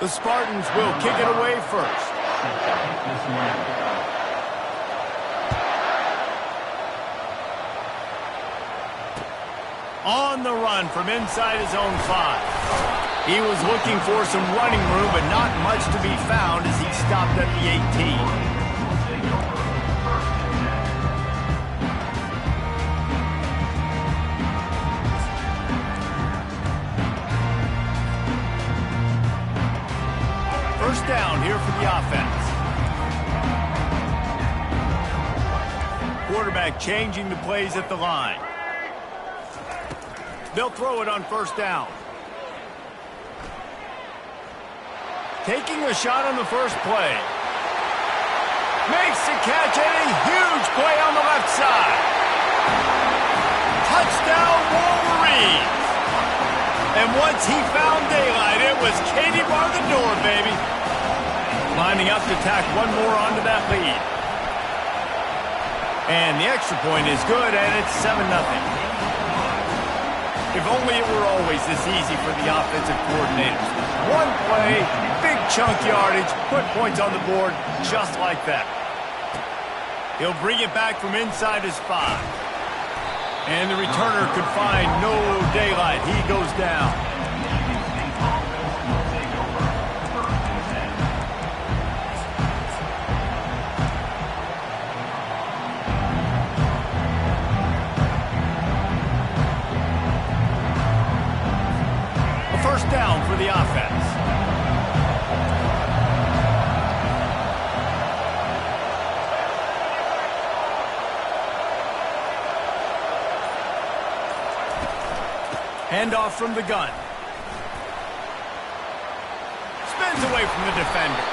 The Spartans will kick it away first. On the run from inside his own 5. He was looking for some running room, but not much to be found as he stopped at the 18. First down here for the offense. Quarterback changing the plays at the line. They'll throw it on first down. Taking a shot on the first play. Makes the catch and a huge play on the left side. Touchdown Wolverines. And once he found daylight, it was Katie bar the door, baby. Lining up to tack one more onto that lead. And the extra point is good, and it's 7-0. If only it were always this easy for the offensive coordinators. One play, big chunk yardage, put points on the board just like that. He'll bring it back from inside his 5. And the returner could find no daylight. He goes down. First down for the offense. Handoff from the gun. Spins away from the defender.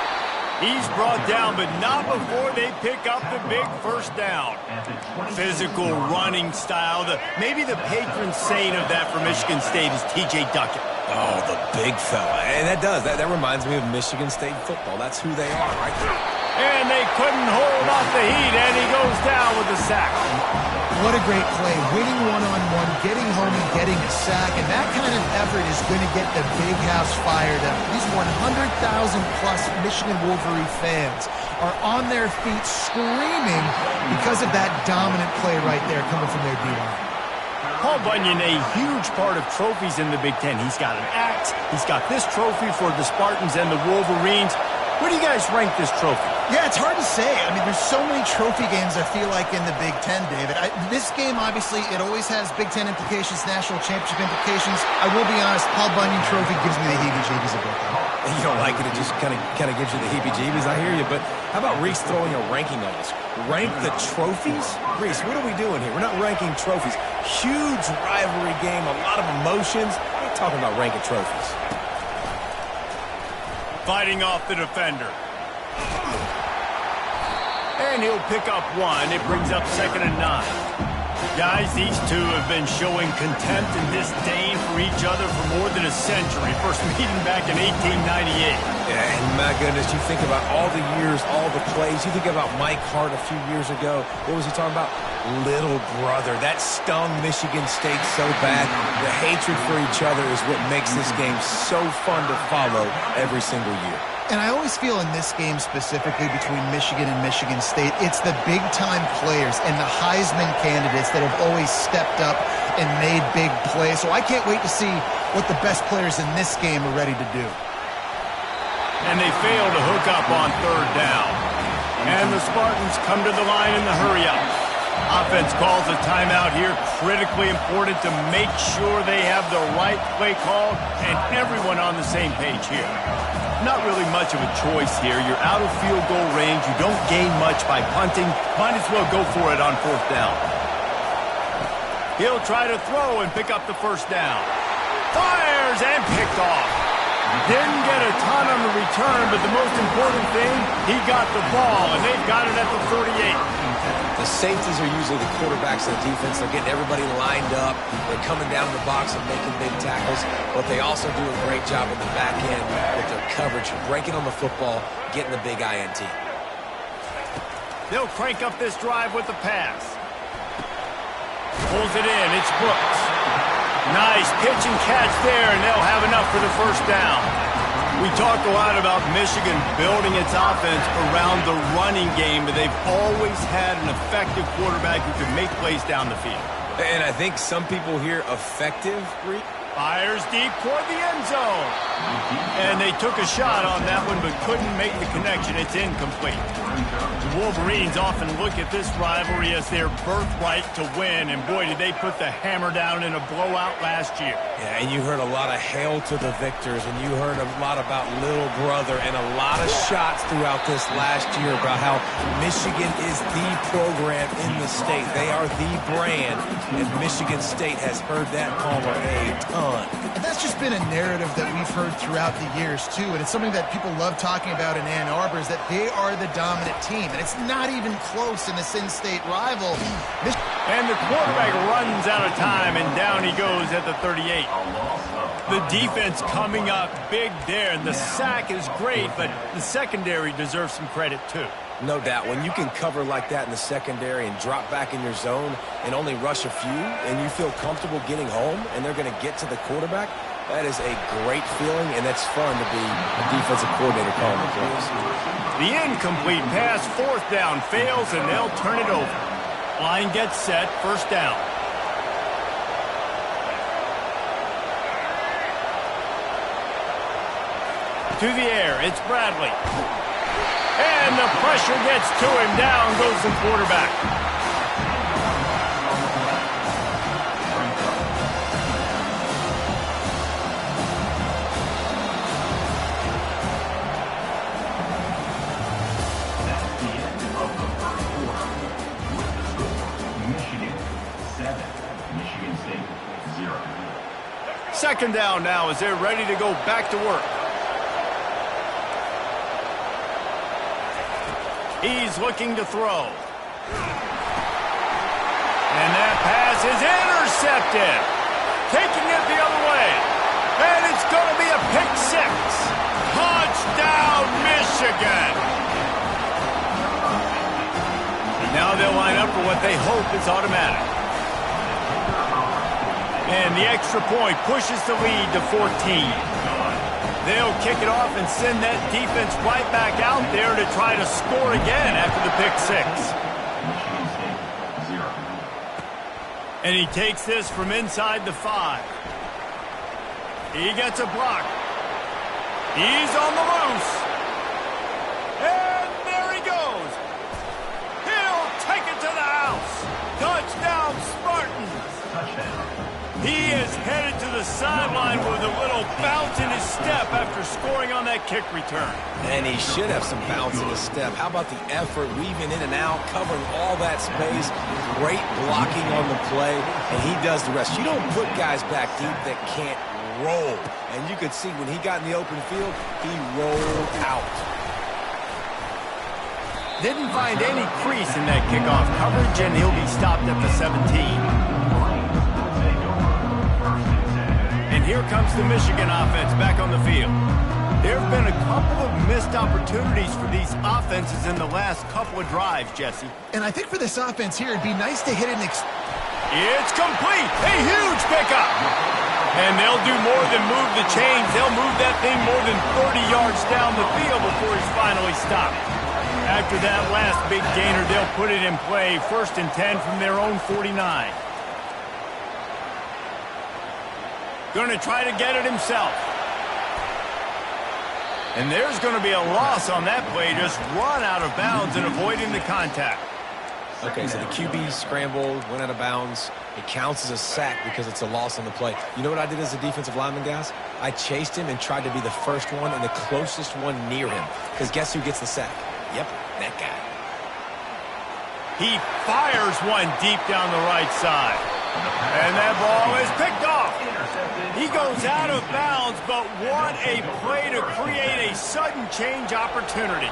He's brought down, but not before they pick up the big first down. Physical running style. Maybe the patron saint of that for Michigan State is T.J. Duckett. Oh, the big fella. And that reminds me of Michigan State football. That's who they are, right there. And they couldn't hold off the heat, and he goes down with a sack. What a great play. Winning one-on-one, getting home and getting a sack. And that kind of effort is going to get the big house fired up. These 100,000-plus Michigan Wolverine fans are on their feet screaming because of that dominant play right there coming from their D-line. Paul Bunyan, a huge part of trophies in the Big Ten. He's got an axe. He's got this trophy for the Spartans and the Wolverines. Where do you guys rank this trophy? Yeah, it's hard to say. I mean, there's so many trophy games, I feel like, in the Big Ten, David. This game, obviously, it always has Big Ten implications, national championship implications. I will be honest, Paul Bunyan trophy gives me the heebie-jeebies a bit. You don't like it, it just kind of gives you the heebie-jeebies. I hear you, but how about Reese throwing a ranking on us? Rank the trophies? Reese, what are we doing here? We're not ranking trophies. Huge rivalry game, a lot of emotions. We're talking about ranking trophies. Fighting off the defender. And he'll pick up one. It brings up 2nd and 9. Guys, these two have been showing contempt and disdain for each other for more than a century. First meeting back in 1898. Yeah, and my goodness, you think about all the years, all the plays. You think about Mike Hart a few years ago. What was he talking about? Little brother. That stung Michigan State so bad. The hatred for each other is what makes this game so fun to follow every single year. And I always feel in this game specifically between Michigan and Michigan State, it's the big-time players and the Heisman candidates that have always stepped up and made big plays. So I can't wait to see what the best players in this game are ready to do. And they fail to hook up on 3rd down. And the Spartans come to the line in the hurry-up. Offense calls a timeout here. Critically important to make sure they have the right play call and everyone on the same page here. Not really much of a choice here. You're out of field goal range. You don't gain much by punting. Might as well go for it on 4th down. He'll try to throw and pick up the first down. Fires and picked off. Didn't get a ton on the return, but the most important thing, he got the ball, and they've got it at the 38. The safeties are usually the quarterbacks of the defense. They're getting everybody lined up. They're coming down the box and making big tackles, but they also do a great job on the back end with their coverage, breaking on the football, getting the big INT. They'll crank up this drive with the pass. Pulls it in. It's Brooks. Nice pitch and catch there, and they'll have enough for the first down. We talk a lot about Michigan building its offense around the running game, but they've always had an effective quarterback who can make plays down the field. And I think some people hear effective. Fires deep toward the end zone. And they took a shot on that one, but couldn't make the connection. It's incomplete. The Wolverines often look at this rivalry as their birthright to win, and boy, did they put the hammer down in a blowout last year. Yeah, and you heard a lot of hail to the victors, and you heard a lot about little brother, and a lot of shots throughout this last year about how Michigan is the program in the state. They are the brand, and Michigan State has heard that caller a ton. And that's just been a narrative that we've heard throughout the years, too. And it's something that people love talking about in Ann Arbor is that they are the dominant team. And it's not even close in this in-state rival. And the quarterback runs out of time, and down he goes at the 38. The defense coming up big there, and the sack is great, but the secondary deserves some credit, too. No doubt. When you can cover like that in the secondary and drop back in your zone and only rush a few, and you feel comfortable getting home, and they're going to get to the quarterback, that is a great feeling, and that's fun to be a defensive coordinator calling the plays. The incomplete pass, fourth down, fails, and they'll turn it over. Line gets set, first down. To the air, it's Bradley. And the pressure gets to him. Down goes the quarterback. That's the end of the first quarter. With the score, Michigan 7, Michigan State 0. Second down now as they're ready to go back to work. He's looking to throw. And that pass is intercepted. Taking it the other way. And it's going to be a pick six. Touchdown, Michigan. Now they'll line up for what they hope is automatic. And the extra point pushes the lead to 14. They'll kick it off and send that defense right back out there to try to score again after the pick six. And he takes this from inside the 5. He gets a block. He's on the loose. And there he goes. He'll take it to the house. Touchdown, Spartans. Touchdown. He is headed to the sideline with a little bounce in his step after scoring on that kick return. And he should have some bounce in his step. How about the effort, weaving in and out, covering all that space, great blocking on the play, and he does the rest. You don't put guys back deep that can't roll. And you could see when he got in the open field, he rolled out. Didn't find any crease in that kickoff coverage, and he'll be stopped at the 17. And here comes the Michigan offense back on the field. There have been a couple of missed opportunities for these offenses in the last couple of drives, Jesse. And I think for this offense here, it'd be nice to hit an It's complete! A huge pickup! And they'll do more than move the chains. They'll move that thing more than 30 yards down the field before he's finally stopped. After that last big gainer, they'll put it in play. 1st and 10 from their own 49. Going to try to get it himself. And there's going to be a loss on that play. Just run out of bounds and avoiding the contact. Okay, so the QB scrambled, went out of bounds. It counts as a sack because it's a loss on the play. You know what I did as a defensive lineman, guys? I chased him and tried to be the first one and the closest one near him. Because guess who gets the sack? Yep, that guy. He fires one deep down the right side. And that ball is picked off. He goes out of bounds, but what a play to create a sudden change opportunity.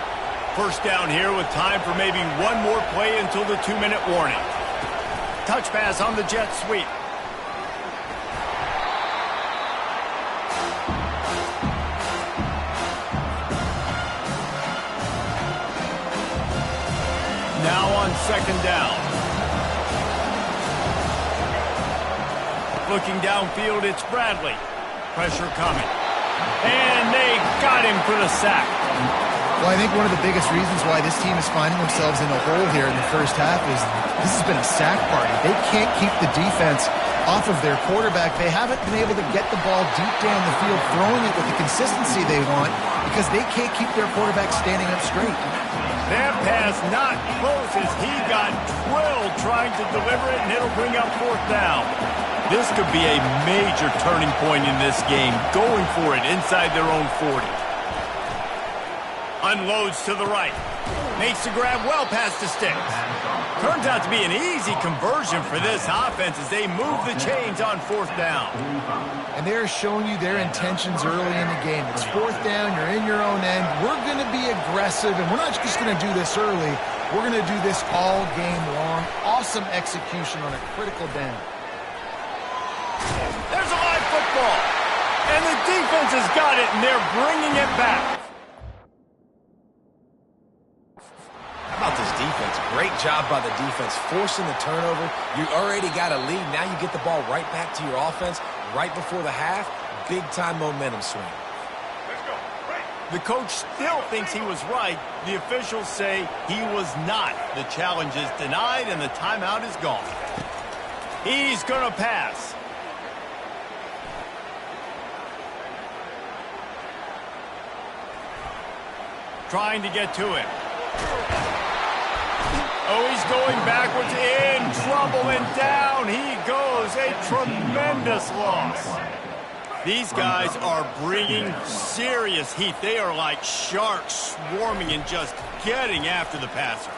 First down here with time for maybe one more play until the 2-minute warning. Touch pass on the jet sweep. Now on second down. Looking downfield, it's Bradley. Pressure coming. And they got him for the sack. Well, I think one of the biggest reasons why this team is finding themselves in a hole here in the first half is this has been a sack party. They can't keep the defense off of their quarterback. They haven't been able to get the ball deep down the field, throwing it with the consistency they want because they can't keep their quarterback standing up straight. That pass not close as he got drilled trying to deliver it, and it'll bring up fourth down. This could be a major turning point in this game, going for it inside their own 40. Unloads to the right. Makes the grab well past the sticks. Turns out to be an easy conversion for this offense as they move the chains on fourth down. And they're showing you their intentions early in the game. It's fourth down, you're in your own end. We're going to be aggressive, and we're not just going to do this early. We're going to do this all game long. Awesome execution on a critical down. There's a live football. And the defense has got it, and they're bringing it back. How about this defense? Great job by the defense, forcing the turnover. You already got a lead. Now you get the ball right back to your offense right before the half. Big-time momentum swing. The coach still thinks he was right. The officials say he was not. The challenge is denied, and the timeout is gone. He's going to pass. Trying to get to him. Oh, he's going backwards, in trouble, and down he goes. A tremendous loss. These guys are bringing serious heat. They are like sharks swarming and just getting after the passer.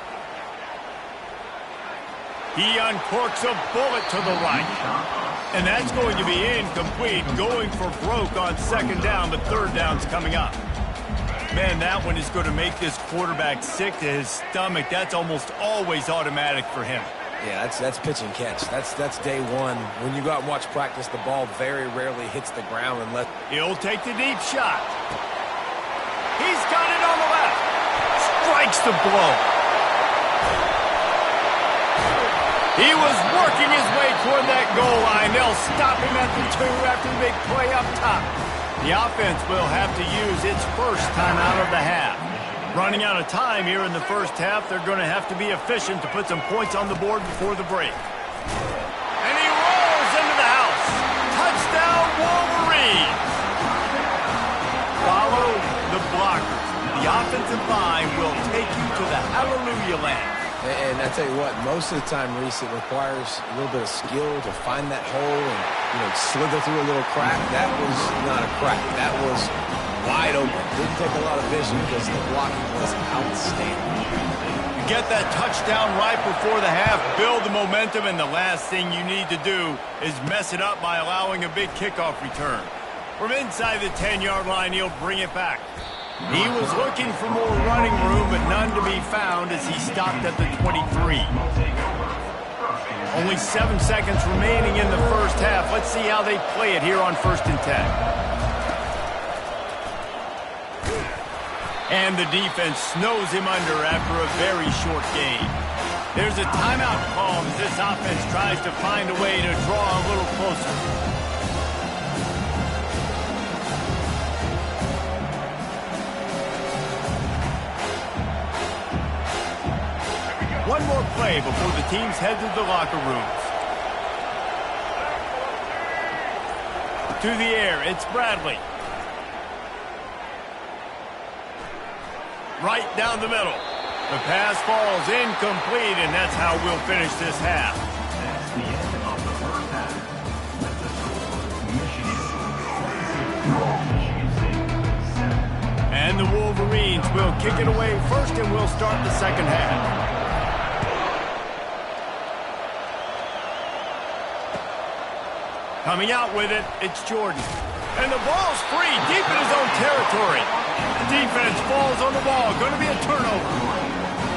He uncorks a bullet to the right. And that's going to be incomplete, going for broke on second down, but third down's coming up. Man, that one is going to make this quarterback sick to his stomach. That's almost always automatic for him. Yeah, that's pitch and catch. That's day one. When you go out and watch practice, the ball very rarely hits the ground unless... He'll take the deep shot. He's got it on the left. Strikes the blow. He was working his way toward that goal line. They'll stop him at the 2 after the big play up top. The offense will have to use its first timeout of the half. Running out of time here in the first half, they're going to have to be efficient to put some points on the board before the break. And he rolls into the house. Touchdown, Wolverines! Follow the blockers. The offensive line will take you to the hallelujah land. And I tell you what, most of the time, Reese, it requires a little bit of skill to find that hole and, slither through a little crack. That was not a crack. That was wide open. Didn't take a lot of vision because the blocking was outstanding. You get that touchdown right before the half, build the momentum, and the last thing you need to do is mess it up by allowing a big kickoff return. From inside the 10-yard line, he'll bring it back. He was looking for more running room, but none to be found as he stopped at the 23. Only 7 seconds remaining in the first half. Let's see how they play it here on 1st and 10. And the defense snows him under after a very short game. There's a timeout called as this offense tries to find a way to draw a little closer. One more play before the teams head to the locker rooms. To the air, it's Bradley. Right down the middle. The pass falls incomplete, and that's how we'll finish this half. That's the end of the first half. Michigan 7. And the Wolverines will kick it away first, and we'll start the second half. Coming out with it, it's Jordan. And the ball's free, deep in his own territory. The defense falls on the ball. Going to be a turnover.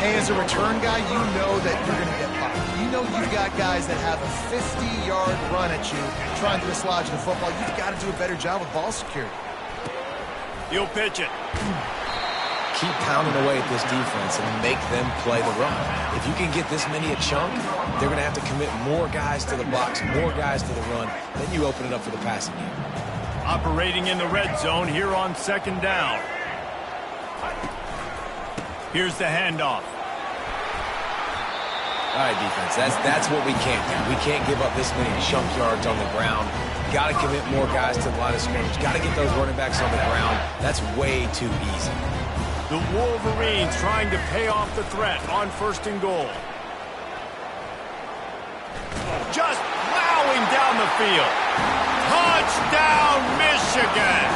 Hey, as a return guy, you know that you're going to get popped. You know you've got guys that have a 50-yard run at you trying to dislodge the football. You've got to do a better job with ball security. He'll pitch it. Keep pounding away at this defense and make them play the run. If you can get this many a chunk, they're going to have to commit more guys to the box, more guys to the run. Then you open it up for the passing game. Operating in the red zone here on 2nd down. Here's the handoff. All right, defense, that's what we can't do. We can't give up this many chunk yards on the ground. Got to commit more guys to the line of scrimmage. Got to get those running backs on the ground. That's way too easy. The Wolverines trying to pay off the threat on 1st and goal. Just plowing down the field. Touchdown, Michigan!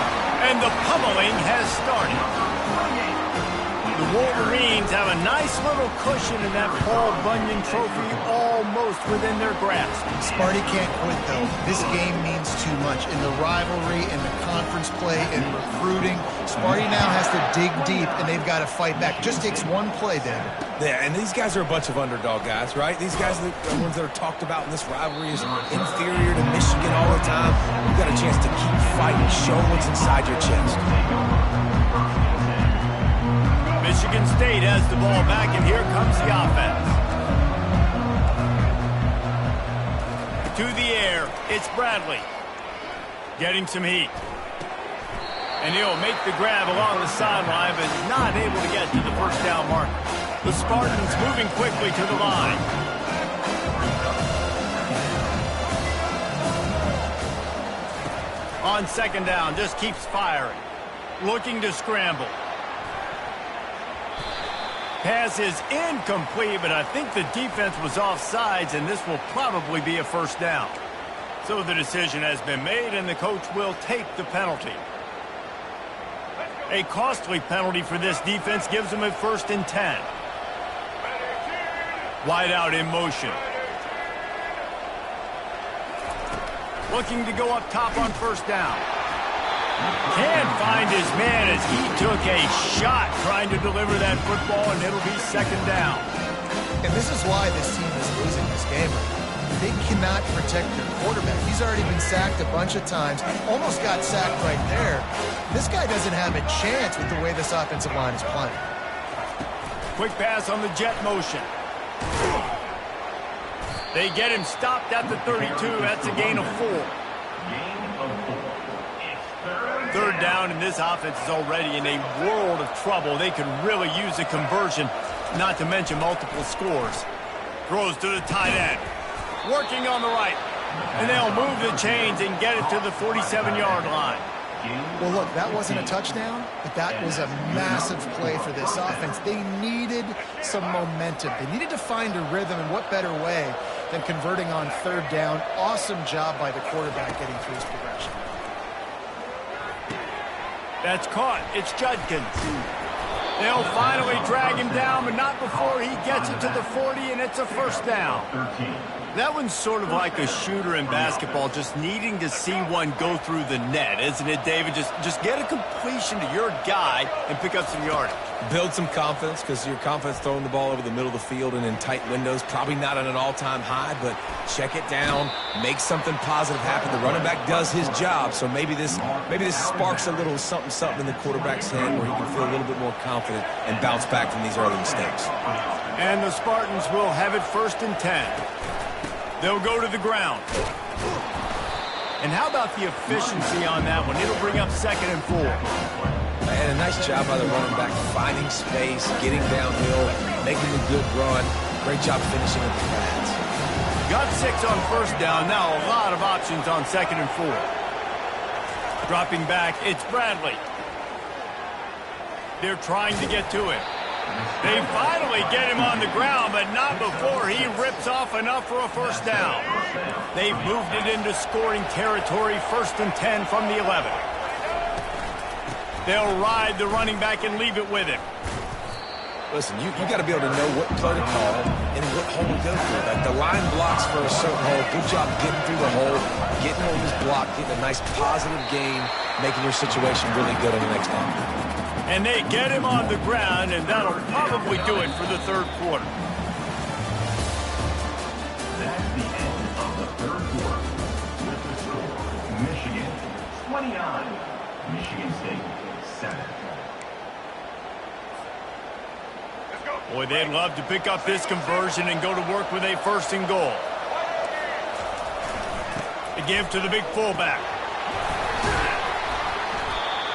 And the pummeling has started. The Wolverines have a nice little cushion in that Paul Bunyan trophy almost within their grasp. Sparty can't quit, though. This game means too much. In the rivalry, in the conference play, in recruiting, Sparty now has to dig deep, and they've got to fight back. Just takes one play, David. Yeah, and these guys are a bunch of underdog guys, right? These guys are the ones that are talked about in this rivalry as inferior to Michigan all the time. You've got a chance to keep fighting, show what's inside your chest. Michigan State has the ball back, and here comes the offense. To the air, it's Bradley. Getting some heat. And he'll make the grab along the sideline, but not able to get to the 1st down marker. The Spartans moving quickly to the line. On 2nd down, just keeps firing. Looking to scramble. Pass is incomplete, but I think the defense was offsides, and this will probably be a 1st down. So the decision has been made, and the coach will take the penalty. A costly penalty for this defense gives them a 1st and 10. Wide out in motion. Looking to go up top on 1st down. Can't find his man as he took a shot trying to deliver that football, and it'll be 2nd down. And this is why this team is losing this game. They cannot protect their quarterback. He's already been sacked a bunch of times. Almost got sacked right there. This guy doesn't have a chance with the way this offensive line is playing. Quick pass on the jet motion. They get him stopped at the 32. That's a gain of 4. Gain of 4. 3rd down, and this offense is already in a world of trouble. They could really use a conversion, not to mention multiple scores. Throws to the tight end. Working on the right. And they'll move the chains and get it to the 47-yard line. Well, look, that wasn't a touchdown, but that was a massive play for this offense. They needed some momentum. They needed to find a rhythm, and what better way than converting on 3rd down. Awesome job by the quarterback getting through his progression. That's caught. It's Judkins. They'll finally drag him down, but not before he gets it to the 40, and it's a 1st down. That one's sort of like a shooter in basketball, just needing to see one go through the net, isn't it, David? Just get a completion to your guy and pick up some yardage. Build some confidence, because your confidence throwing the ball over the middle of the field and in tight windows, probably not at an all-time high, but check it down, make something positive happen. The running back does his job, so maybe this sparks a little something in the quarterback's head where he can feel a little bit more confident and bounce back from these early mistakes. And the Spartans will have it 1st and 10. They'll go to the ground. And how about the efficiency on that one? It'll bring up 2nd and 4. And a nice job by the running back, finding space, getting downhill, making a good run. Great job finishing with the pads. Got 6 on 1st down. Now a lot of options on 2nd and 4. Dropping back, it's Bradley. They're trying to get to him. They finally get him on the ground, but not before he rips off enough for a 1st down. They've moved it into scoring territory, 1st and 10 from the 11. They'll ride the running back and leave it with him. Listen, you got to be able to know what play to call and what hole to go through. Like the line blocks for a certain hole. Good job getting through the hole, getting over this block, getting a nice positive gain, making your situation really good on the next down. And they get him on the ground, and that'll probably do it for the 3rd quarter. That's the end of the 3rd quarter. With the score, Michigan 29, Michigan State 7. Boy, they'd love to pick up this conversion and go to work with a 1st and goal. The give to the big fullback.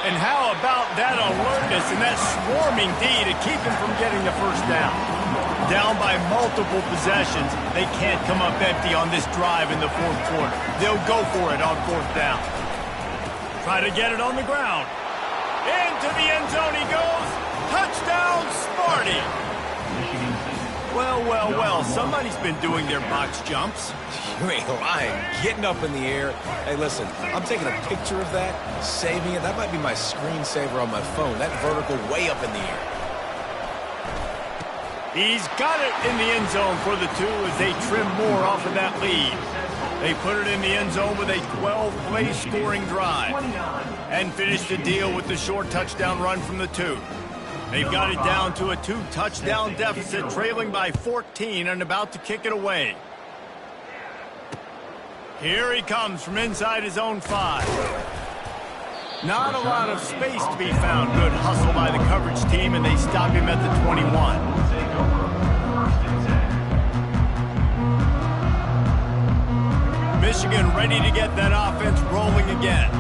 And how about that alertness and that swarming D to keep him from getting the first down? Down by multiple possessions, they can't come up empty on this drive in the fourth quarter. They'll go for it on fourth down. Try to get it on the ground. Into the end zone he goes. Touchdown, Sparty. Well, somebody's been doing their box jumps. You ain't lying. Getting up in the air. Hey, listen, I'm taking a picture of that, saving it. That might be my screensaver on my phone. That vertical way up in the air. He's got it in the end zone for the 2 as they trim more off of that lead. They put it in the end zone with a 12-play scoring drive and finish the deal with the short touchdown run from the 2. They've got it down to a 2-touchdown deficit, trailing by 14 and about to kick it away. Here he comes from inside his own 5. Not a lot of space to be found. Good hustle by the coverage team, and they stop him at the 21. Michigan ready to get that offense rolling again.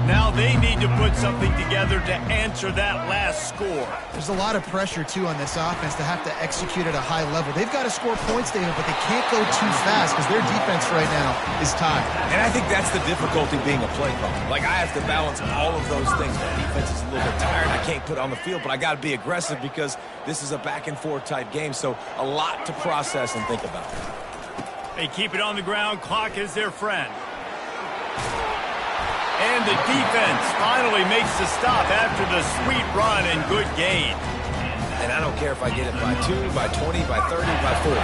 Now they need to put something together to answer that last score. There's a lot of pressure, too, on this offense to have to execute at a high level. They've got to score points, David, but they can't go too fast because their defense right now is tired. And I think that's the difficulty being a play caller. Like, I have to balance all of those things. My defense is a little bit tired. I can't put on the field, but I got to be aggressive because this is a back-and-forth type game, so a lot to process and think about. They keep it on the ground. Clock is their friend. And the defense finally makes the stop after the sweet run and good gain. And I don't care if I get it by 2, by 20, by 30, by 40.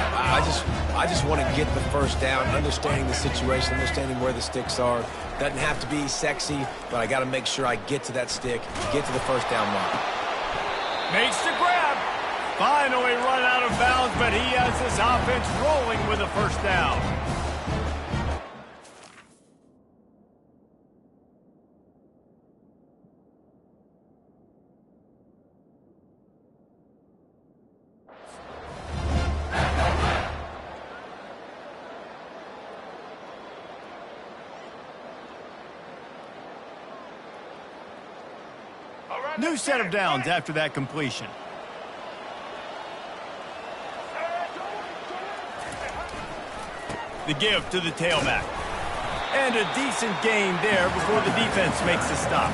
I just want to get the first down, understanding the situation, understanding where the sticks are. Doesn't have to be sexy, but I got to make sure I get to that stick, get to the first down line. Makes the grab. Finally run out of bounds, but he has this offense rolling with a first down. New set of downs after that completion. The give to the tailback. And a decent gain there before the defense makes the stop.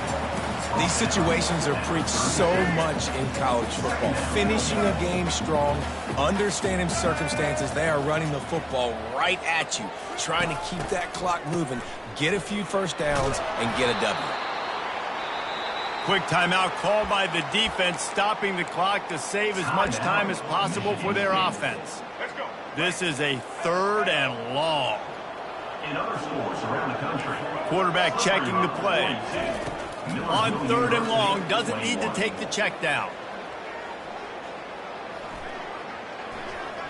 These situations are preached so much in college football. Finishing a game strong, understanding circumstances. They are running the football right at you, trying to keep that clock moving, get a few first downs, and get a W. Quick timeout called by the defense, stopping the clock to save as much time as possible for their offense. This is a 3rd and long. In other sports around the country, quarterback checking the play. On 3rd and long, doesn't need to take the check down.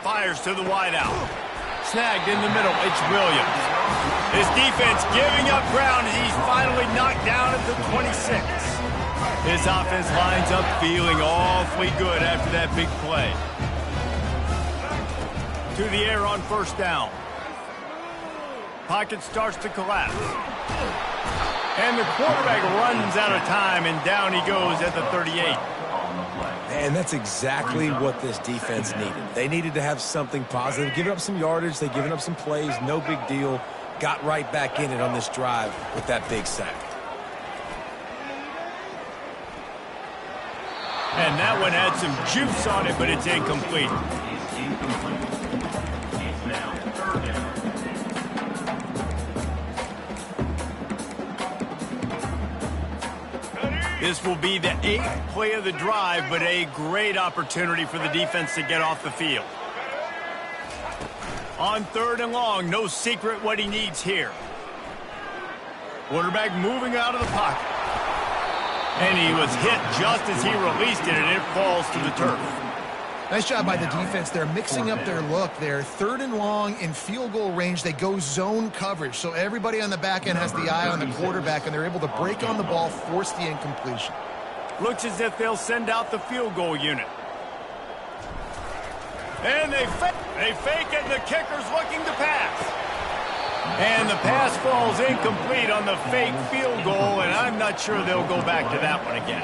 Fires to the wideout. Snagged in the middle, it's Williams. His defense giving up ground as he's finally knocked down at the 26. His offense lines up feeling awfully good after that big play. To the air on first down. Pocket starts to collapse. And the quarterback runs out of time, and down he goes at the 38. And that's exactly what this defense needed. They needed to have something positive. Giving up some yardage, they've given up some plays, no big deal. Got right back in it on this drive with that big sack. And that one had some juice on it, but it's incomplete. it's now 3rd down. This will be the 8th play of the drive, but a great opportunity for the defense to get off the field. On 3rd and long, no secret what he needs here. Quarterback moving out of the pocket. And he was hit just as he released it, and it falls to the turf. Nice job by the defense. They're mixing up their look. They're 3rd and long in field goal range. They go zone coverage. So everybody on the back end has the eye on the quarterback, and they're able to break on the ball, force the incompletion. Looks as if they'll send out the field goal unit. And they fake it, and the kicker's looking to pass. And the pass falls incomplete on the fake field goal, and I'm not sure they'll go back to that one again.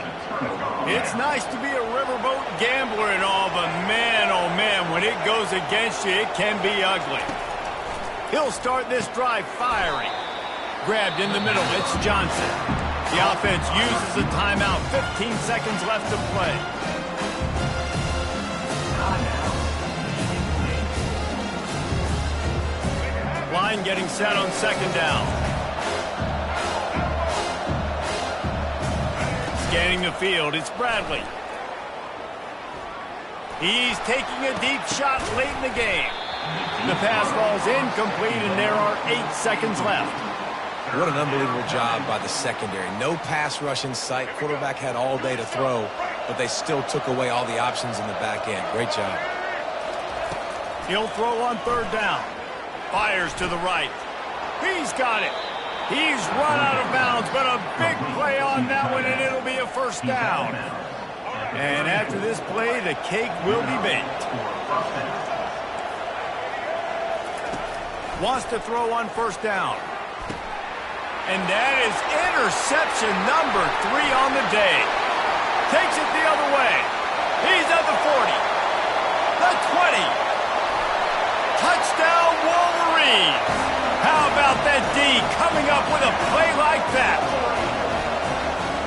It's nice to be a riverboat gambler and all, but man, oh man, when it goes against you, it can be ugly. He'll start this drive firing. Grabbed in the middle, it's Johnson. The offense uses a timeout, 15 seconds left to play. Line getting set on second down. Scanning the field, it's Bradley. He's taking a deep shot late in the game. The pass falls incomplete, and there are 8 seconds left. What an unbelievable job by the secondary. No pass rush in sight. Quarterback had all day to throw, but they still took away all the options in the back end. Great job. He'll throw on third down. Fires to the right. He's got it. He's run out of bounds, but a big play on that one, and it'll be a first down. And after this play, the cake will be baked. Wants to throw on first down. And that is interception number 3 on the day. Takes it the other way. He's at the 40. The 20. Touchdown, Wolverines! How about that D coming up with a play like that?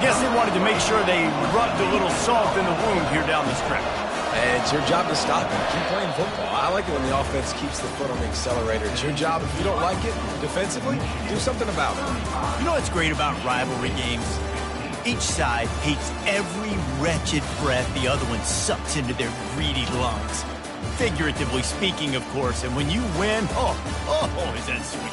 Guess they wanted to make sure they rubbed a little salt in the wound here down the stretch. And it's your job to stop it. Keep playing football. I like it when the offense keeps the foot on the accelerator. It's your job. If you don't like it defensively, do something about it. You know what's great about rivalry games? Each side hates every wretched breath the other one sucks into their greedy lungs. Figuratively speaking, of course, and when you win, oh, is that sweet.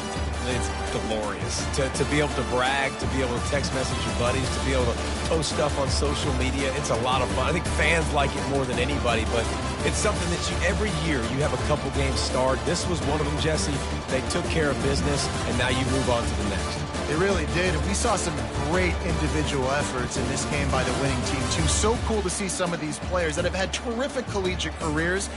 It's glorious. To be able to brag, to be able to text message your buddies, to be able to post stuff on social media, it's a lot of fun. I think fans like it more than anybody, but it's something that every year you have a couple games starred. This was one of them, Jesse. They took care of business, and now you move on to the next. They really did, and we saw some great individual efforts in this game by the winning team, too. So cool to see some of these players that have had terrific collegiate careers.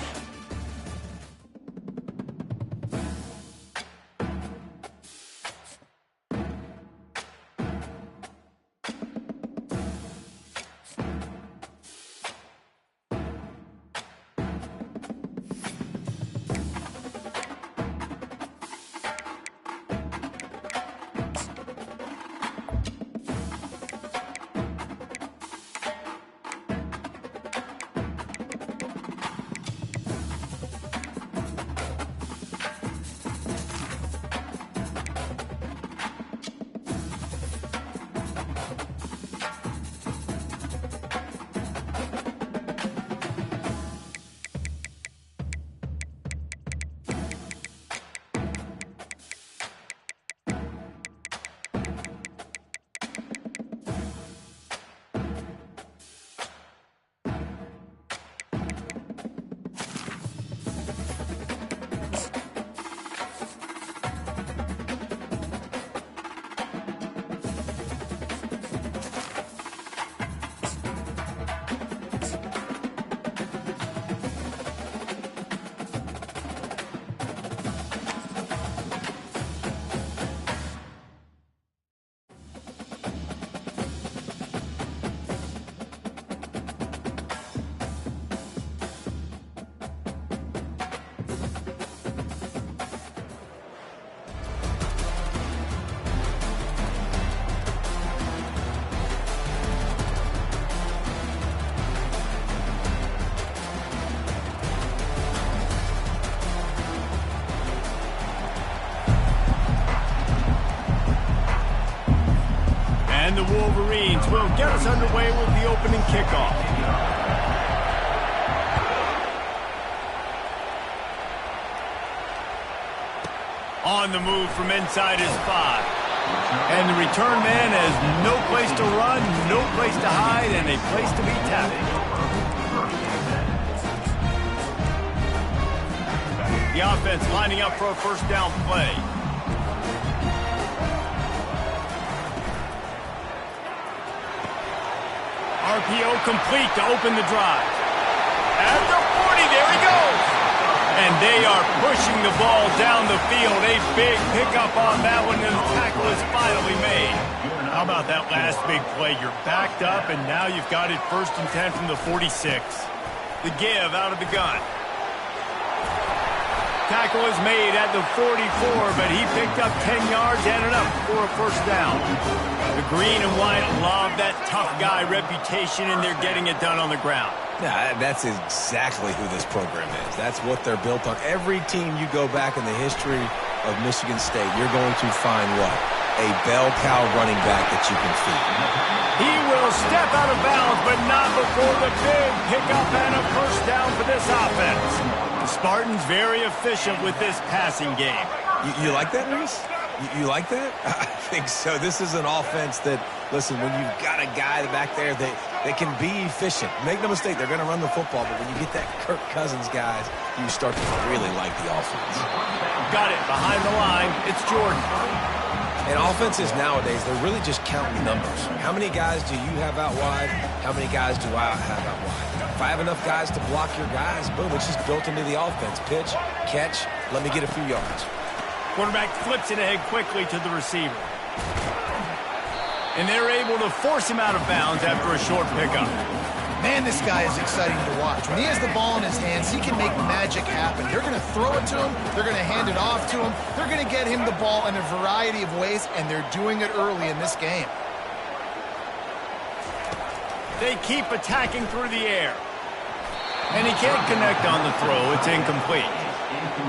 And the Wolverines will get us underway with the opening kickoff. On the move from inside his 5. And the return man has no place to run, no place to hide, and a place to be tackled. The offense lining up for a first down play. RPO complete to open the drive. At the 40, there he goes. And they are pushing the ball down the field. A big pickup on that one, and the tackle is finally made. How about that last big play? You're backed up, and now you've got it 1st and 10 from the 46. The give out of the gun. Tackle is made at the 44, but he picked up 10 yards and enough for a 1st down. The green and white love that tough guy reputation, and they're getting it done on the ground. Yeah, that's exactly who this program is. That's what they're built on. Every team you go back in the history of Michigan State, you're going to find what? A bell cow running back that you can feed. He will step out of bounds, but not before the big pickup and a 1st down for this offense. The Spartans very efficient with this passing game. You like that, Reese? You like that? I think so. This is an offense that, listen, when you've got a guy back there that can be efficient. Make no mistake, they're going to run the football, but when you get that Kirk Cousins guys, you start to really like the offense. Got it behind the line. It's Jordan. And offenses nowadays, they're really just counting numbers. How many guys do you have out wide? How many guys do I have out wide? If I have enough guys to block your guys, boom, it's just built into the offense. Pitch, catch, let me get a few yards. Quarterback flips it ahead quickly to the receiver. And they're able to force him out of bounds after a short pickup. Man, this guy is exciting to watch. When he has the ball in his hands, he can make magic happen. They're going to throw it to him. They're going to hand it off to him. They're going to get him the ball in a variety of ways, and they're doing it early in this game. They keep attacking through the air. And he can't connect on the throw. It's incomplete.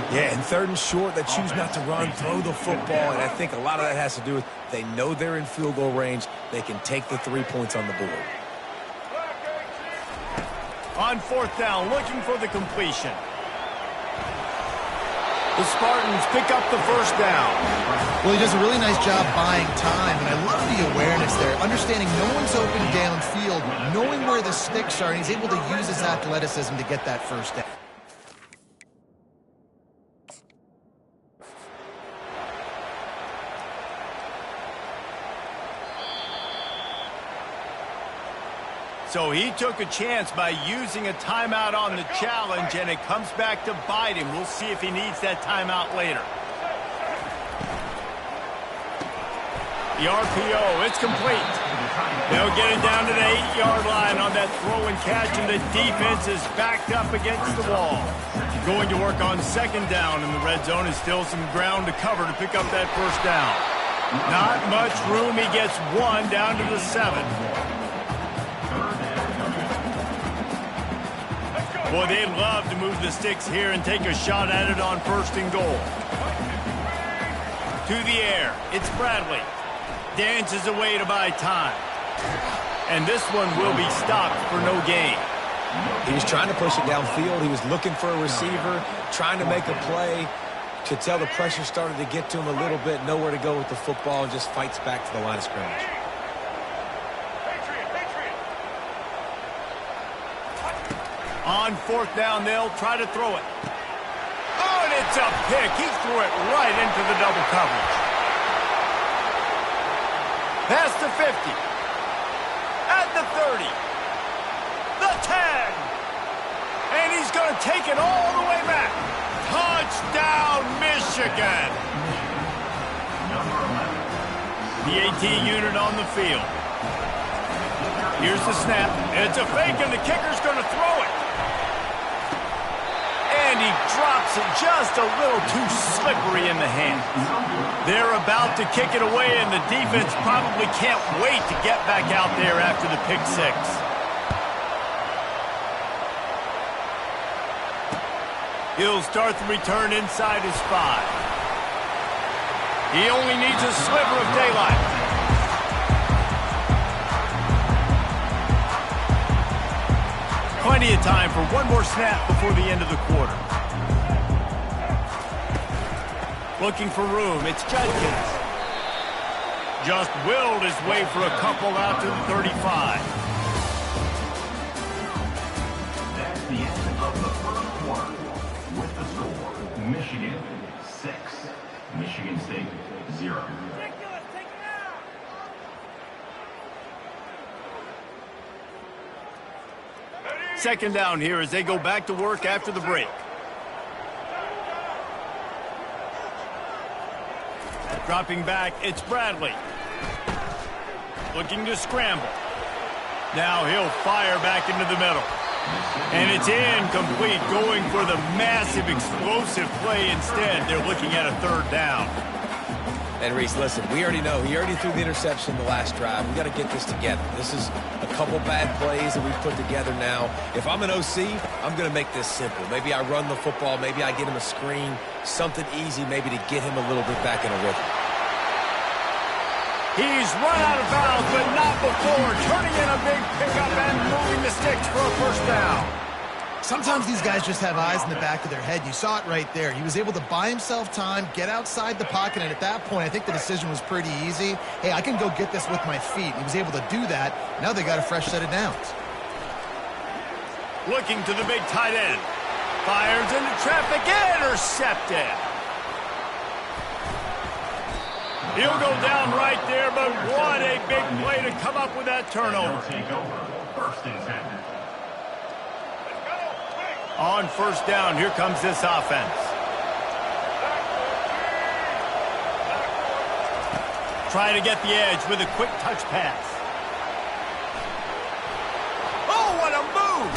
Yeah, and 3rd and short, they choose not to run, throw the football, and I think a lot of that has to do with they know they're in field goal range. They can take the 3 points on the board. On 4th down, looking for the completion. The Spartans pick up the 1st down. Well, he does a really nice job buying time, and I love the awareness there. Understanding no one's open downfield, knowing where the sticks are, and he's able to use his athleticism to get that 1st down. So he took a chance by using a timeout on the challenge, and it comes back to bite him. We'll see if he needs that timeout later. The RPO, it's complete. They'll get it down to the 8-yard line on that throw and catch, and the defense is backed up against the wall. Going to work on 2nd down, and the red zone is still some ground to cover to pick up that 1st down. Not much room. He gets 1 down to the 7. Boy, they'd love to move the sticks here and take a shot at it on 1st and goal. To the air, it's Bradley. Dances away to buy time. And this one will be stopped for no gain. He was trying to push it downfield. He was looking for a receiver, trying to make a play. Could tell the pressure started to get to him a little bit, nowhere to go with the football, and just fights back to the line of scrimmage. On 4th down, they'll try to throw it. Oh, and it's a pick. He threw it right into the double coverage. Past the 50. At the 30. The 10. And he's going to take it all the way back. Touchdown, Michigan. The 18 unit on the field. Here's the snap. It's a fake, and the kicker's going to throw it. And he drops it just a little too slippery in the hands. They're about to kick it away, and the defense probably can't wait to get back out there after the pick 6. He'll start the return inside his 5. He only needs a sliver of daylight. Plenty of time for one more snap before the end of the quarter. Looking for room, it's Judkins. Just willed his way for a couple out to the 35. That's the end of the 1st quarter. With the score, Michigan 6, Michigan State 0. 2nd down here as they go back to work after the break. Dropping back, it's Bradley. Looking to scramble. Now he'll fire back into the middle. And it's incomplete, going for the massive explosive play instead. They're looking at a third down. And Reese, listen, we already know. He already threw the interception the last drive. We got to get this together. This is a couple bad plays that we've put together now. If I'm an OC, I'm going to make this simple. Maybe I run the football. Maybe I get him a screen. Something easy maybe to get him a little bit back in a rhythm. He's run out of bounds, but not before. Turning in a big pickup and moving the sticks for a first down. Sometimes these guys just have eyes in the back of their head. You saw it right there. He was able to buy himself time, get outside the pocket, and at that point, I think the decision was pretty easy. Hey, I can go get this with my feet. He was able to do that. Now they got a fresh set of downs. Looking to the big tight end. Fires into traffic, intercepted. He'll go down right there, but what a big play to come up with that turnover. Take over. First and 10. On first down, here comes this offense. Trying to get the edge with a quick touch pass. Oh, what a move!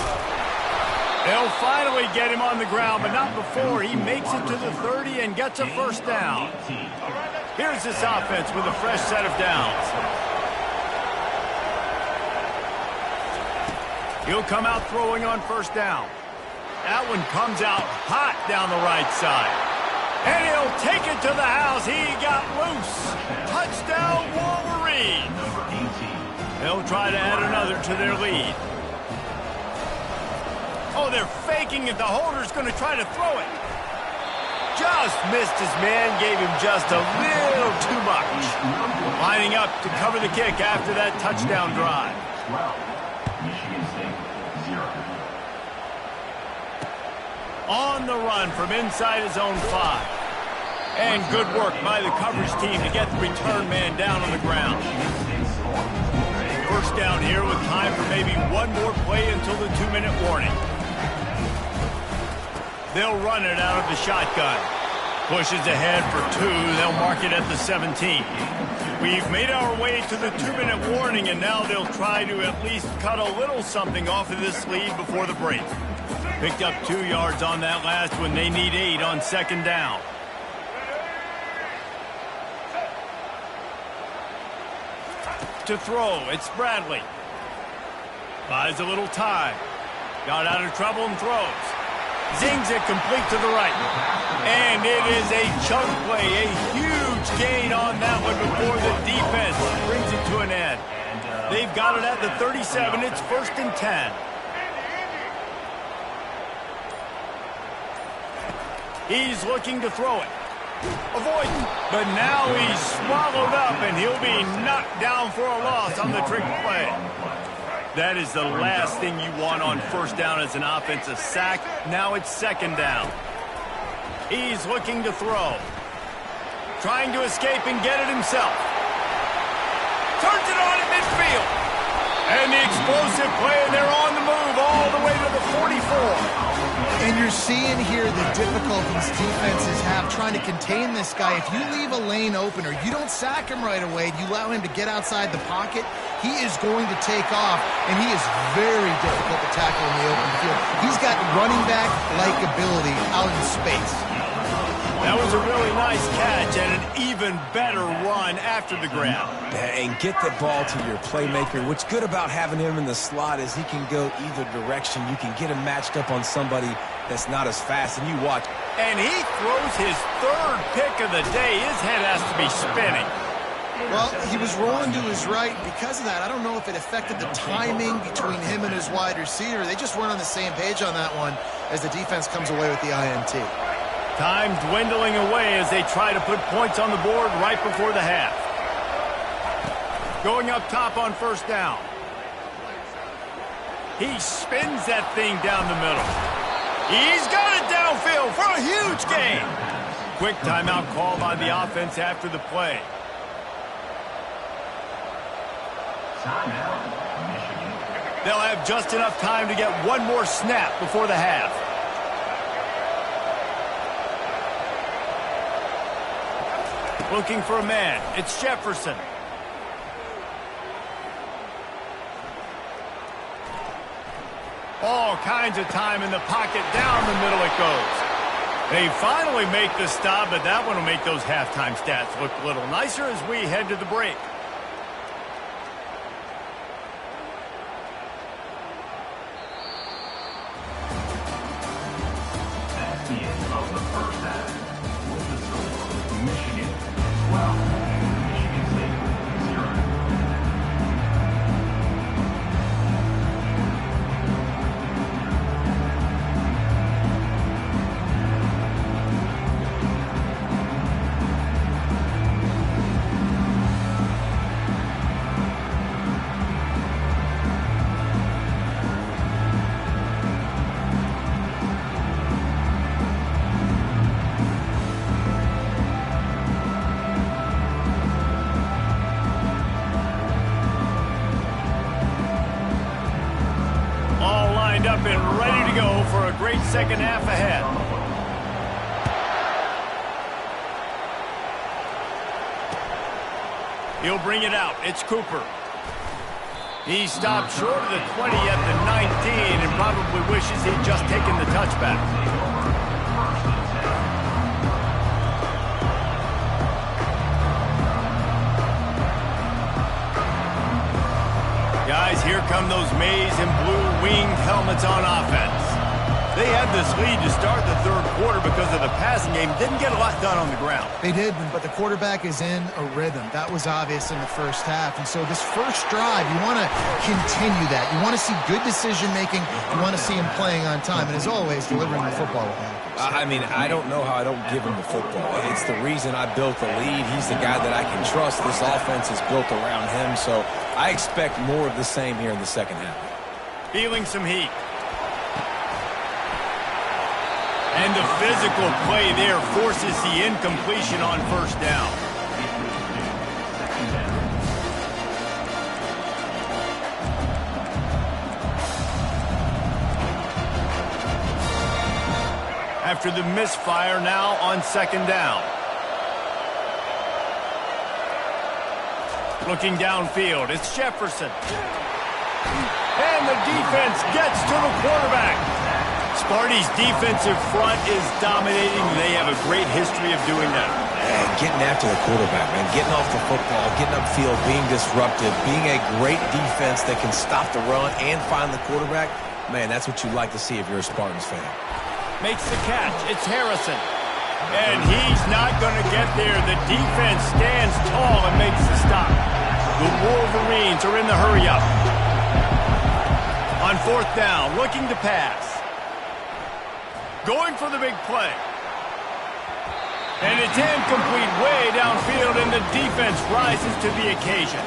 They'll finally get him on the ground, but not before he makes it to the 30 and gets a first down. Here's this offense with a fresh set of downs. He'll come out throwing on first down. That one comes out hot down the right side. And he'll take it to the house. He got loose. Touchdown, Wolverine. They'll try to add another to their lead. Oh, they're faking it. The holder's going to try to throw it. Just missed his man, gave him just a little too much. Lining up to cover the kick after that touchdown drive. 12. Michigan State, 0. On the run from inside his own 5. And good work by the coverage team to get the return man down on the ground. First down here with time for maybe one more play until the 2-minute warning. They'll run it out of the shotgun. Pushes ahead for 2. They'll mark it at the 17. We've made our way to the 2-minute warning, and now they'll try to at least cut a little something off of this lead before the break. Picked up 2 yards on that last one. They need 8 on second down. To throw, it's Bradley. Buys a little time. Got out of trouble and throws. Zings it complete to the right. And it is a chunk play, a huge gain on that one before the defense brings it to an end. They've got it at the 37. It's first and 10. He's looking to throw it. Avoiding. But now he's swallowed up, and he'll be knocked down for a loss on the trick play. That is the last thing you want on first down as an offensive sack. Now it's second down. He's looking to throw. Trying to escape and get it himself. Turns it on at midfield. And the explosive play, and they're on the move all the way to the 44. And you're seeing here the difficulties defenses have trying to contain this guy. If you leave a lane open or you don't sack him right away, you allow him to get outside the pocket, he is going to take off, and he is very difficult to tackle in the open field. He's got running back-like ability out in space. That was a really nice catch and an even better run after the grab. And get the ball to your playmaker. What's good about having him in the slot is he can go either direction. You can get him matched up on somebody that's not as fast, and you watch. And he throws his 3rd pick of the day. His head has to be spinning. Well, he was rolling to his right. Because of that, I don't know if it affected the timing between him and his wide receiver. They just weren't on the same page on that one as the defense comes away with the INT. Time dwindling away as they try to put points on the board right before the half. Going up top on first down. He spins that thing down the middle. He's got it downfield for a huge gain. Quick timeout call by the offense after the play. They'll have just enough time to get one more snap before the half. Looking for a man. It's Jefferson. All kinds of time in the pocket. Down the middle it goes. They finally make the stop, but that one will make those halftime stats look a little nicer as we head to the break. That's the end of the first half. With the score, Michigan 12, Michigan State 0. Up and ready to go for a great second half ahead. He'll bring it out. It's Cooper. He stopped short of the 20 at the 19 and probably wishes he'd just taken the touchback. Guys, here come those maize and blue winged helmets on offense. They had this lead to start the third quarter because of the passing game. Didn't get a lot done on the ground. They did, but the quarterback is in a rhythm. That was obvious in the first half. And so this first drive, you want to continue that. You want to see good decision-making. You want to see him playing on time. And as always, delivering the football with accuracy. I mean, I don't know how I don't give him the football. It's the reason I built the lead. He's the guy that I can trust. This offense is built around him. So I expect more of the same here in the second half. Feeling some heat. And the physical play there forces the incompletion on first down. After the misfire, now on second down. Looking downfield, it's Jefferson. And the defense gets to the quarterback. Sparty's defensive front is dominating. They have a great history of doing that. And getting after the quarterback, man. Getting off the football, getting upfield, being disruptive, being a great defense that can stop the run and find the quarterback. Man, that's what you like to see if you're a Spartans fan. Makes the catch. It's Harrison. And he's not going to get there. The defense stands tall and makes the stop. The Wolverines are in the hurry-up. On fourth down, looking to pass. Going for the big play. And it's incomplete way downfield, and the defense rises to the occasion.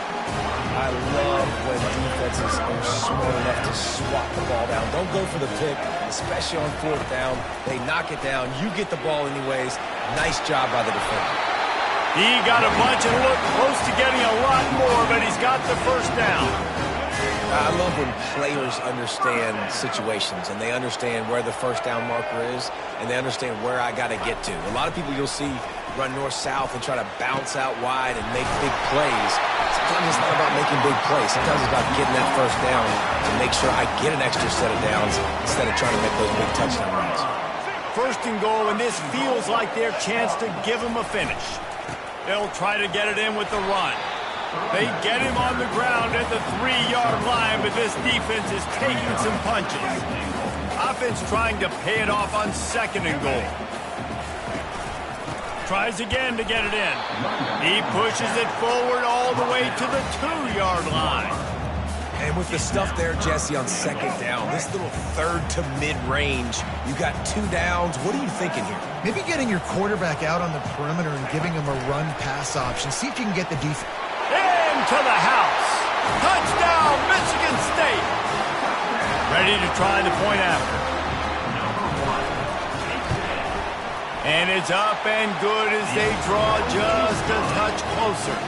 I love when defenses are smart enough to swat the ball down. Don't go for the pick, especially on fourth down. They knock it down. You get the ball anyways. Nice job by the defender. He got a bunch and looked close to getting a lot more, but he's got the first down. I love when players understand situations and they understand where the first down marker is and they understand where I got to get to. A lot of people you'll see run north-south and try to bounce out wide and make big plays. Sometimes it's not about making big plays. Sometimes it's about getting that first down to make sure I get an extra set of downs instead of trying to make those big touchdown runs. First and goal, and this feels like their chance to give him a finish. They'll try to get it in with the run. They get him on the ground at the 3-yard line, but this defense is taking some punches. Offense trying to pay it off on second and goal. Tries again to get it in. He pushes it forward all the way to the 2-yard line. And with the stuff there, Jesse, on second down, this little third to mid-range, you got 2 downs. What are you thinking here? Maybe getting your quarterback out on the perimeter and giving him a run-pass option. See if you can get the defense. Into the house. Touchdown, Michigan State. Ready to try the point after. And it's up and good as they draw just a touch closer.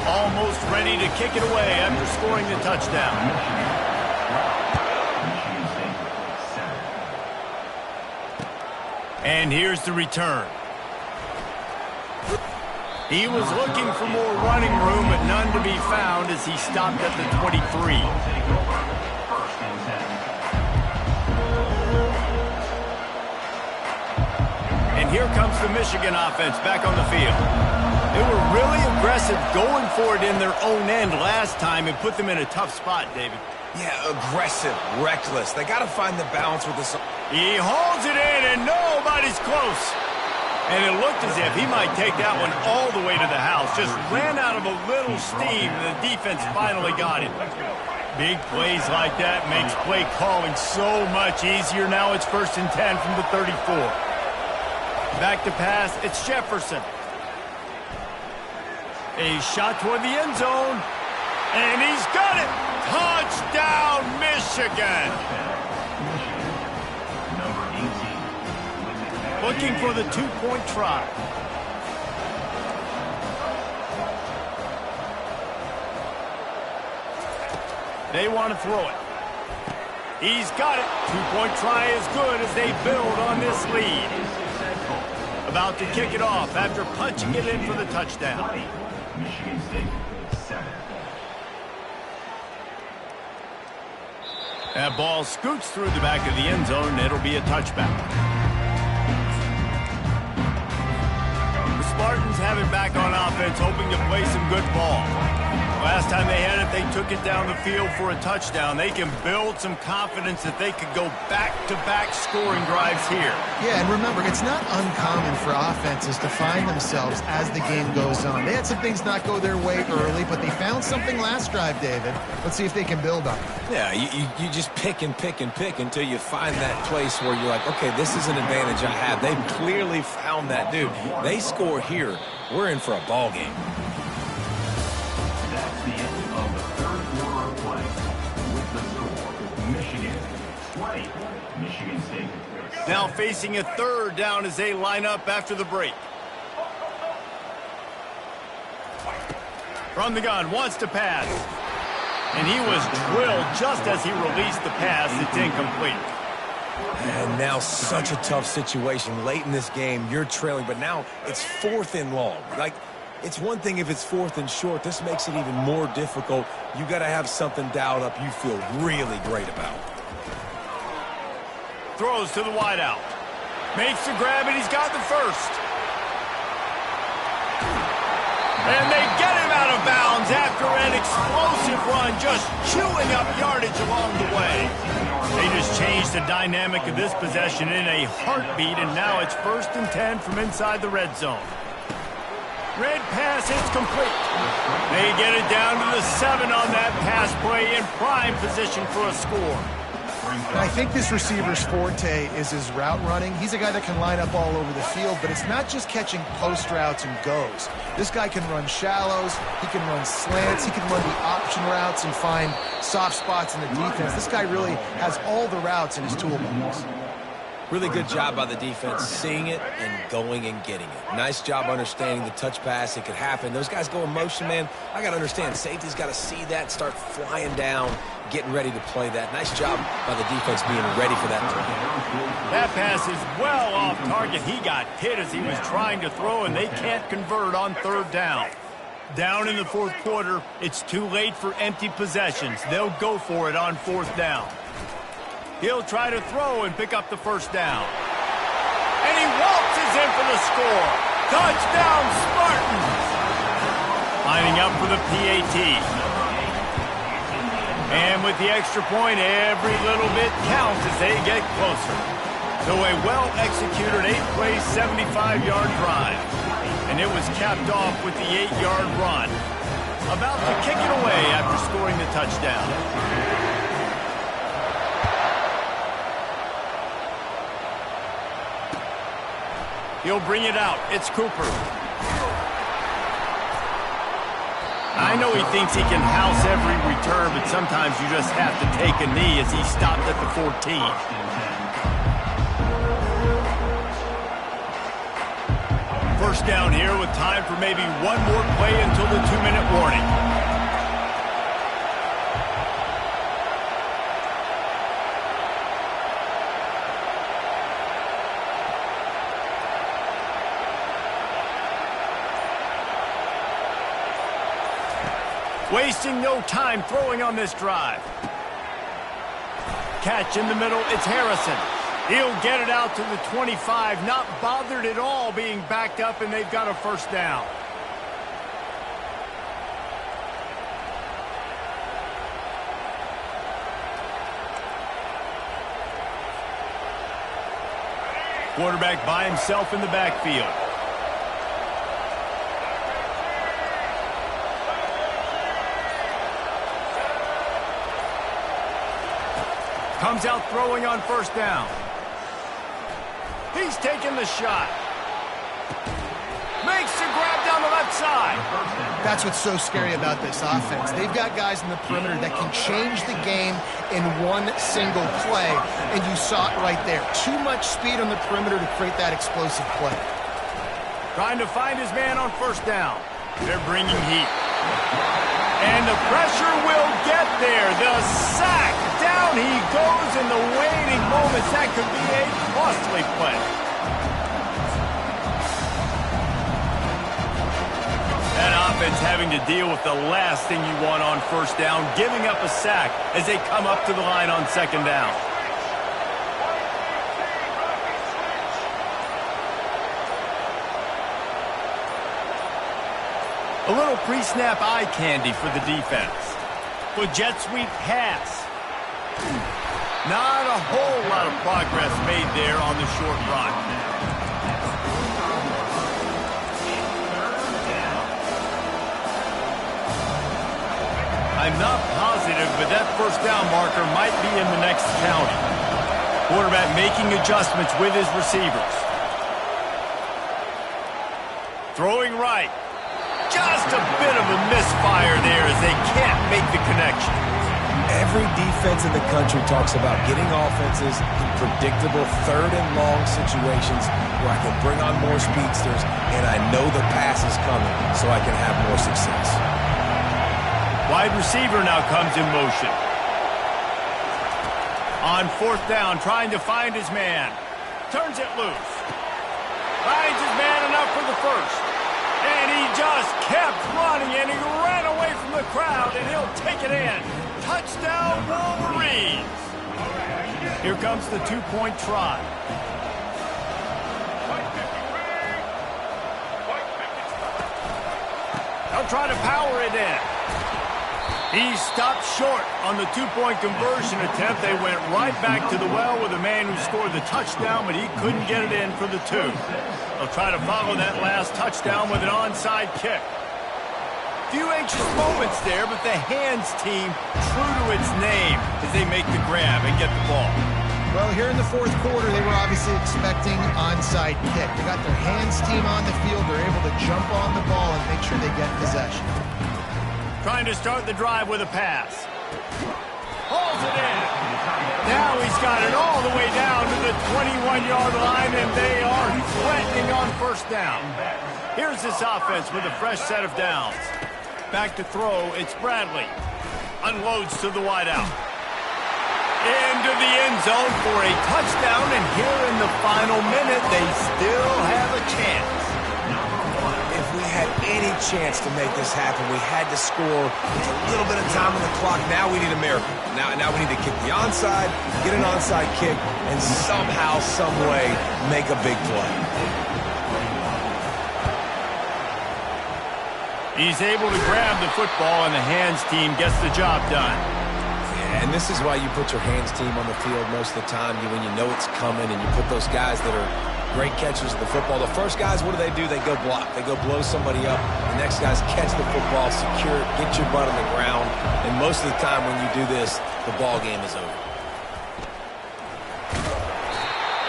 Almost ready to kick it away after scoring the touchdown. And here's the return. He was looking for more running room, but none to be found as he stopped at the 23. And here comes the Michigan offense back on the field. They were really aggressive going for it in their own end last time and put them in a tough spot, David. Yeah, aggressive, reckless. They got to find the balance with this. He holds it in, and nobody's close. And it looked as if he might take that one all the way to the house. Just ran out of a little steam, and the defense finally got him. Big plays like that makes play calling so much easier. Now it's 1st and 10 from the 34. Back to pass, it's Jefferson. A shot toward the end zone, and he's got it! Touchdown, Michigan! Looking for the 2-point try. They want to throw it. He's got it. 2-point try is good as they build on this lead. About to kick it off after punching it in for the touchdown. Michigan State 7. That ball scoots through the back of the end zone, and it'll be a touchback. The Spartans have it back on offense, hoping to play some good ball. Last time they had it, they took it down the field for a touchdown. They can build some confidence that they could go back-to-back scoring drives here. Yeah, and remember, it's not uncommon for offenses to find themselves as the game goes on. They had some things not go their way early, but they found something last drive, David. Let's see if they can build on it. Yeah, you just pick and pick and pick until you find that place where you're like, okay, this is an advantage I have. They've clearly found that, dude. They score here, we're in for a ball game. That's the end of the third quarter of play. With the score, Michigan 20, Michigan State. Now facing a 3rd down as they line up after the break. From the gun, wants to pass. And he was drilled just as he released the pass. It's incomplete. And now such a tough situation. Late in this game, you're trailing, but now it's 4th and long. Like, it's one thing if it's 4th and short. This makes it even more difficult. You got to have something dialed up you feel really great about. Throws to the wideout. Makes the grab, and he's got the first. And they get him out of bounds after an explosive run, just chewing up yardage along the way. They just changed the dynamic of this possession in a heartbeat, and now it's 1st and 10 from inside the red zone. Red pass, it's complete. They get it down to the 7 on that pass play in prime position for a score. I think this receiver's forte is his route running. He's a guy that can line up all over the field, but it's not just catching post routes and goes. This guy can run shallows, he can run slants, he can run the option routes and find soft spots in the defense. This guy really has all the routes in his toolbox. Really good job by the defense seeing it and going and getting it. Nice job understanding the touch pass. It could happen. Those guys go in motion, man. I got to understand. Safety's got to see that, start flying down, getting ready to play that. Nice job by the defense being ready for that play. That pass is well off target. He got hit as he was trying to throw, and they can't convert on 3rd down. Down in the 4th quarter, it's too late for empty possessions. They'll go for it on 4th down. He'll try to throw and pick up the 1st down. And he waltzes in for the score. Touchdown, Spartans! Lining up for the PAT. And with the extra point, every little bit counts as they get closer. So a well-executed 8-play, 75-yard drive. And it was capped off with the 8-yard run. About to kick it away after scoring the touchdown. He'll bring it out. It's Cooper. I know he thinks he can house every return, but sometimes you just have to take a knee as he stopped at the 14. First down here with time for maybe one more play until the 2-minute warning. Wasting no time throwing on this drive. Catch in the middle, it's Harrison. He'll get it out to the 25, not bothered at all being backed up, and they've got a first down. Quarterback by himself in the backfield. Comes out throwing on first down. He's taking the shot. Makes the grab down the left side. That's what's so scary about this offense. They've got guys in the perimeter that can change the game in one single play, and you saw it right there. Too much speed on the perimeter to create that explosive play. Trying to find his man on first down. They're bringing heat. And the pressure will get there. The sack. Down he goes in the waiting moments. That could be a costly play. That offense having to deal with the last thing you want on first down, giving up a sack as they come up to the line on second down. A little pre-snap eye candy for the defense. The jet sweep pass. Not a whole lot of progress made there on the short run. I'm not positive, but that first down marker might be in the next county. Quarterback making adjustments with his receivers. Throwing right. Just a bit of a misfire there as they can't make the connection. Every defense in the country talks about getting offenses in predictable third and long situations where I can bring on more speedsters and I know the pass is coming so I can have more success. Wide receiver now comes in motion. On fourth down, trying to find his man. Turns it loose. Finds his man enough for the first. And he just kept running, and he ran away from the crowd, and he'll take it in. Touchdown, Wolverines! Here comes the two-point try. They'll try to power it in. He stopped short on the two-point conversion attempt. They went right back to the well with the man who scored the touchdown, but he couldn't get it in for the two. They'll try to follow that last touchdown with an onside kick. Few anxious moments there, but the hands team true to its name as they make the grab and get the ball. Well, here in the fourth quarter, they were obviously expecting onside kick. They got their hands team on the field. They're able to jump on the ball and make sure they get possession. Trying to start the drive with a pass. Hauls it in. Now he's got it all the way down to the 21-yard line, and they are threatening on first down. Here's this offense with a fresh set of downs. Back to throw, it's Bradley. Unloads to the wideout. Into the end zone for a touchdown, and here in the final minute, they still have a chance. If we had any chance to make this happen, we had to score with a little bit of time on the clock. Now we need a miracle. Now we need to kick the onside, get an onside kick, and somehow, some way, make a big play. He's able to grab the football, and the hands team gets the job done. Yeah, and this is why you put your hands team on the field most of the time when you know it's coming, and you put those guys that are great catchers of the football. The first guys, what do? They go block. They go blow somebody up. The next guys catch the football, secure it, get your butt on the ground. And most of the time when you do this, the ball game is over.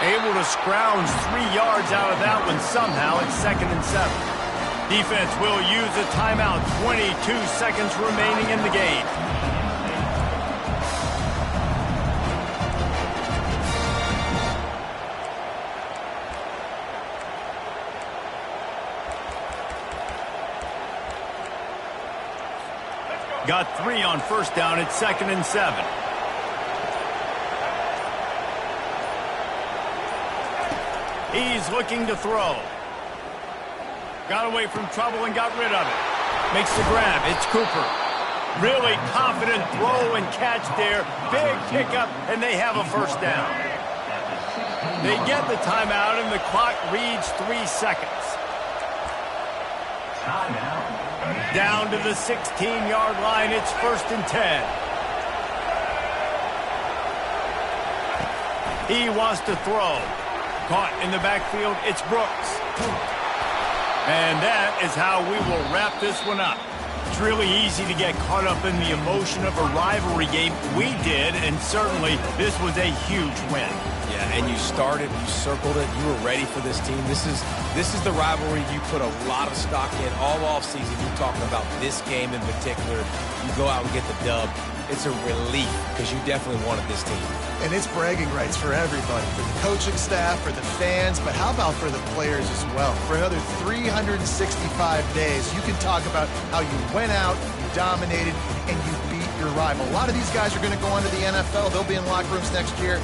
Able to scrounge 3 yards out of that one somehow. It's 2nd and 7. Defense will use a timeout. 22 seconds remaining in the game. Got 3 on first down. It's 2nd and 7. He's looking to throw. Got away from trouble and got rid of it. Makes the grab. It's Cooper. Really confident throw and catch there. Big pickup, and they have a first down. They get the timeout, and the clock reads 3 seconds. Down to the 16-yard line. It's 1st and 10. He wants to throw. Caught in the backfield. It's Brooks. And that is how we will wrap this one up. It's really easy to get caught up in the emotion of a rivalry game. We did, and certainly this was a huge win. Yeah, and you started, you circled it, you were ready for this team. This is the rivalry you put a lot of stock in all offseason. You're talking about this game in particular. You go out and get the dub. It's a relief because you definitely wanted this team. And it's bragging rights for everybody, for the coaching staff, for the fans, but how about for the players as well? For another 365 days, you can talk about how you went out, you dominated, and you beat your rival. A lot of these guys are going to go on to the NFL. They'll be in locker rooms next year.